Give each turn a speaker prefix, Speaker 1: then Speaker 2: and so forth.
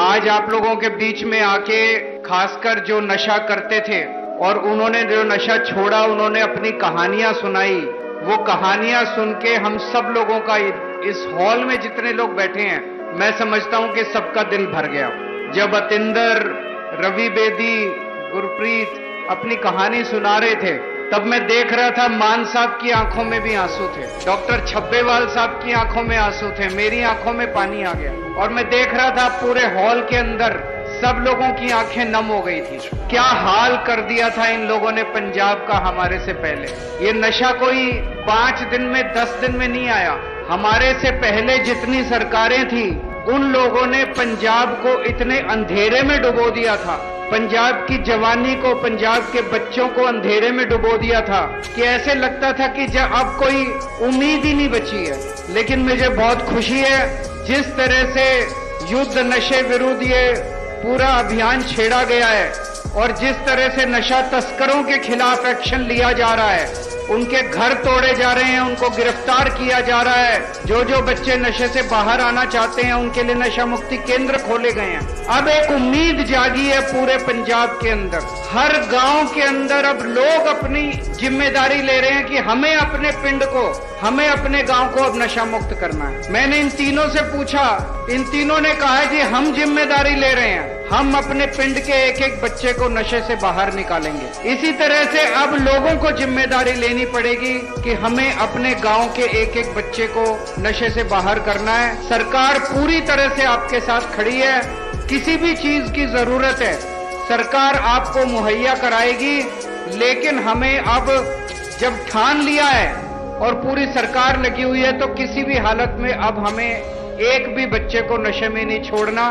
Speaker 1: आज आप लोगों के बीच में आके खासकर जो नशा करते थे और उन्होंने जो नशा छोड़ा, उन्होंने अपनी कहानियां सुनाई। वो कहानियां सुन के हम सब लोगों का, इस हॉल में जितने लोग बैठे हैं, मैं समझता हूं कि सबका दिल भर गया। जब अतिंदर, रवि बेदी, गुरप्रीत अपनी कहानी सुना रहे थे, तब मैं देख रहा था मान साहब की आंखों में भी आंसू थे, डॉक्टर छब्बेवाल साहब की आंखों में आंसू थे, मेरी आंखों में पानी आ गया। और मैं देख रहा था पूरे हॉल के अंदर सब लोगों की आंखें नम हो गई थी। क्या हाल कर दिया था इन लोगों ने पंजाब का हमारे से पहले। ये नशा कोई 5 दिन में 10 दिन में नहीं आया। हमारे से पहले जितनी सरकारें थी, उन लोगों ने पंजाब को इतने अंधेरे में डुबो दिया था, पंजाब की जवानी को, पंजाब के बच्चों को अंधेरे में डुबो दिया था कि ऐसे लगता था कि जब अब कोई उम्मीद ही नहीं बची है। लेकिन मुझे बहुत खुशी है जिस तरह से युद्ध नशे विरुद्ध ये पूरा अभियान छेड़ा गया है और जिस तरह से नशा तस्करों के खिलाफ एक्शन लिया जा रहा है, उनके घर तोड़े जा रहे हैं, उनको गिरफ्तार किया जा रहा है। जो बच्चे नशे से बाहर आना चाहते हैं उनके लिए नशा मुक्ति केंद्र खोले गए हैं। अब एक उम्मीद जागी है पूरे पंजाब के अंदर, हर गांव के अंदर अब लोग अपनी जिम्मेदारी ले रहे हैं कि हमें अपने पिंड को, हमें अपने गांव को अब नशा मुक्त करना है। मैंने इन तीनों से पूछा, इन तीनों ने कहा कि हम जिम्मेदारी ले रहे हैं, हम अपने पिंड के एक एक बच्चे को नशे से बाहर निकालेंगे। इसी तरह से अब लोगों को जिम्मेदारी लेनी पड़ेगी कि हमें अपने गांव के एक एक बच्चे को नशे से बाहर करना है। सरकार पूरी तरह से आपके साथ खड़ी है। किसी भी चीज की जरूरत है सरकार आपको मुहैया कराएगी, लेकिन हमें अब जब ठान लिया है और पूरी सरकार लगी हुई है, तो किसी भी हालत में अब हमें एक भी बच्चे को नशे में नहीं छोड़ना।